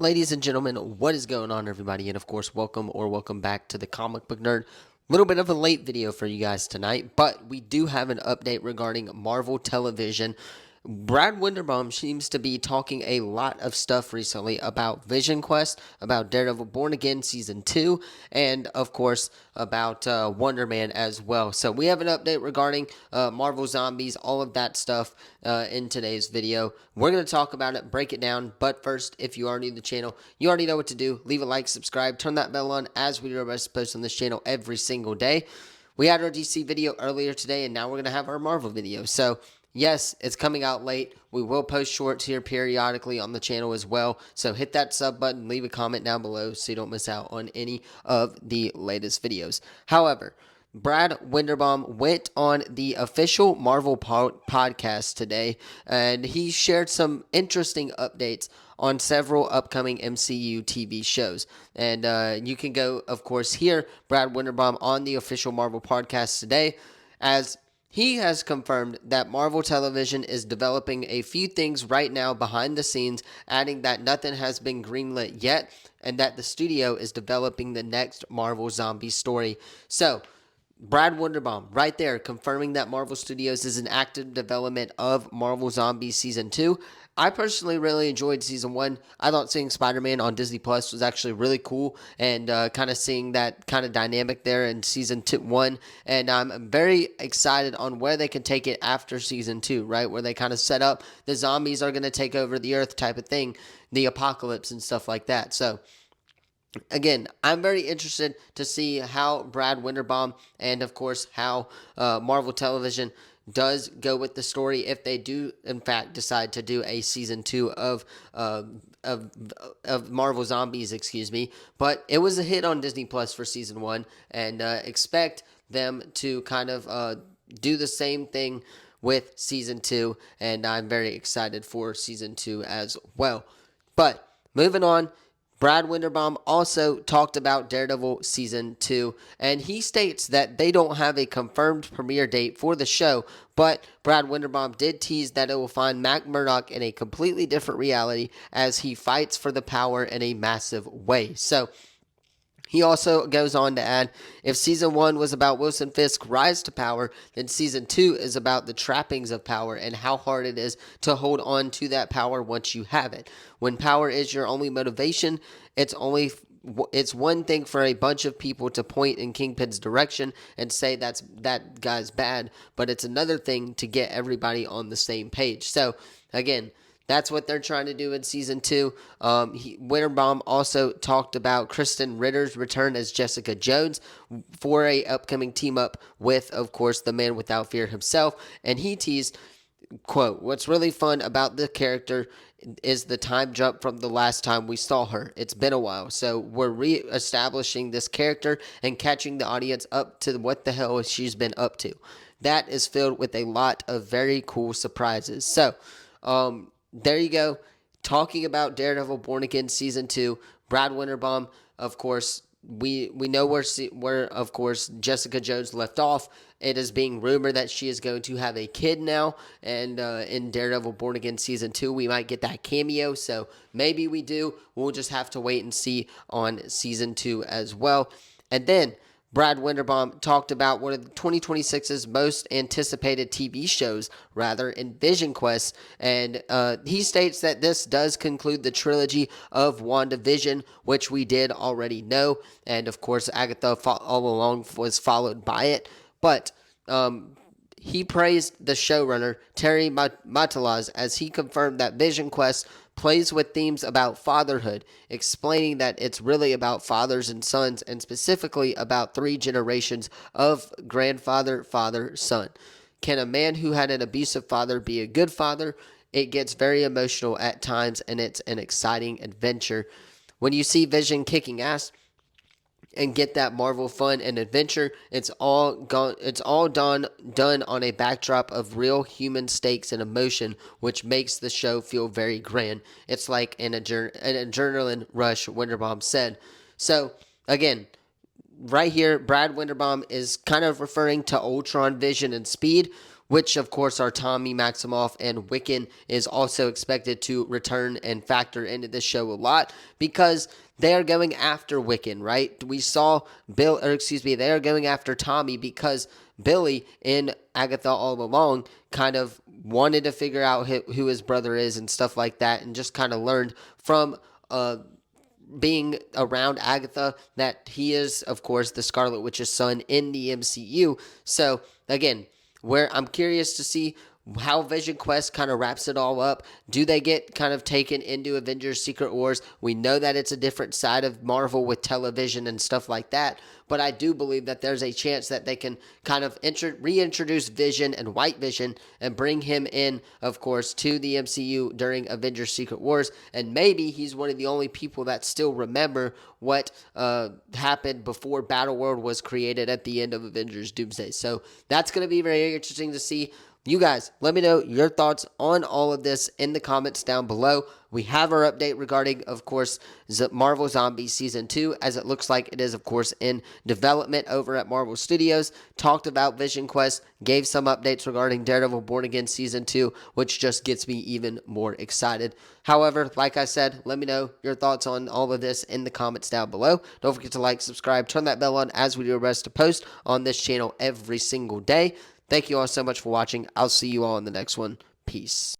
Ladies and gentlemen, what is going on, everybody? And of course, welcome back to the Comic Book Nerd. Little bit of a late video for you guys tonight, but we do have an update regarding Marvel Television. Brad Winderbaum seems to be talking a lot of stuff recently about Vision Quest, about Daredevil Born Again Season 2, and of course about Wonder Man as well. So we have an update regarding Marvel Zombies, all of that stuff in today's video. We're going to talk about it, break it down, but first, if you are new to the channel, you already know what to do. Leave a like, subscribe, turn that bell on as we do our best to post on this channel every single day. We had our DC video earlier today, and now we're going to have our Marvel video. So yes, it's coming out late. We will post shorts here periodically on the channel as well. So hit that sub button, leave a comment down below so you don't miss out on any of the latest videos. However, Brad Winderbaum went on the official Marvel podcast today, and he shared some interesting updates on several upcoming MCU TV shows. And you can go, of course, hear Brad Winderbaum on the official Marvel podcast today, as he has confirmed that Marvel Television is developing a few things right now behind the scenes, adding that nothing has been greenlit yet, and that the studio is developing the next Marvel zombie story. So, Brad Winderbaum, right there, confirming that Marvel Studios is in active development of Marvel Zombies Season 2. I personally really enjoyed Season 1. I thought seeing Spider-Man on Disney Plus was actually really cool, and kind of seeing that kind of dynamic there in Season 1. And I'm very excited on where they can take it after Season 2, right? Where they kind of set up the zombies are going to take over the Earth type of thing, the apocalypse and stuff like that. So, again, I'm very interested to see how Brad Winderbaum and, of course, how Marvel Television does go with the story if they do, in fact, decide to do a season 2 of Marvel Zombies, excuse me. But it was a hit on Disney Plus for season 1, and expect them to kind of do the same thing with season 2, and I'm very excited for season 2 as well. But moving on, Brad Winderbaum also talked about Daredevil Season 2, and he states that they don't have a confirmed premiere date for the show, but Brad Winderbaum did tease that it will find Matt Murdock in a completely different reality as he fights for the power in a massive way. So, he also goes on to add, if season 1 was about Wilson Fisk's rise to power, then season 2 is about the trappings of power and how hard it is to hold on to that power once you have it. When power is your only motivation, it's one thing for a bunch of people to point in Kingpin's direction and say that guy's bad, but it's another thing to get everybody on the same page. So, again, that's what they're trying to do in season 2. Winterbaum also talked about Kristen Ritter's return as Jessica Jones for a upcoming team up with, of course, the Man Without Fear himself. And he teased, quote, "What's really fun about the character is the time jump from the last time we saw her. It's been a while. So we're re-establishing this character and catching the audience up to what the hell she's been up to. That is filled with a lot of very cool surprises." So, there you go. Talking about Daredevil Born Again Season 2, Brad Winderbaum, of course, we know where of course Jessica Jones left off. It is being rumored that she is going to have a kid now, and in Daredevil Born Again Season 2, we might get that cameo, so maybe we do. We'll just have to wait and see on Season 2 as well. And then Brad Winderbaum talked about one of the 2026's most anticipated TV shows, rather, in Vision Quest, and he states that this does conclude the trilogy of WandaVision, which we did already know, and of course Agatha all along was followed by it, but he praised the showrunner, Terry Matalas, as he confirmed that Vision Quest plays with themes about fatherhood, explaining that it's really about fathers and sons, and specifically about 3 generations of grandfather, father, son. Can a man who had an abusive father be a good father? It gets very emotional at times, and it's an exciting adventure. When you see Vision kicking ass and get that Marvel fun and adventure, it's all done on a backdrop of real human stakes and emotion, which makes the show feel very grand. It's like an adrenaline rush, Winderbaum said. So, again, right here, Brad Winderbaum is kind of referring to Ultron, Vision, and Speed. which of course are Tommy, Maximoff, and Wiccan, is also expected to return and factor into this show a lot because they are going after Wiccan, right? We saw they are going after Tommy because Billy in Agatha all along kind of wanted to figure out who his brother is and stuff like that, and just kind of learned from being around Agatha that he is, of course, the Scarlet Witch's son in the MCU. So again, where I'm curious to see how Vision Quest kind of wraps it all up. Do they get kind of taken into Avengers Secret Wars? We know that it's a different side of Marvel with television and stuff like that, but I do believe that there's a chance that they can kind of reintroduce Vision and White Vision and bring him in, of course, to the MCU during Avengers Secret Wars, and maybe he's one of the only people that still remember what happened before Battleworld was created at the end of Avengers Doomsday. So that's going to be very interesting to see. You guys, let me know your thoughts on all of this in the comments down below. We have our update regarding, of course, Marvel Zombies Season 2, as it looks like it is, of course, in development over at Marvel Studios. Talked about Vision Quest, gave some updates regarding Daredevil Born Again Season 2, which just gets me even more excited. However, like I said, let me know your thoughts on all of this in the comments down below. Don't forget to like, subscribe, turn that bell on as we do our best to post on this channel every single day. Thank you all so much for watching. I'll see you all in the next one. Peace.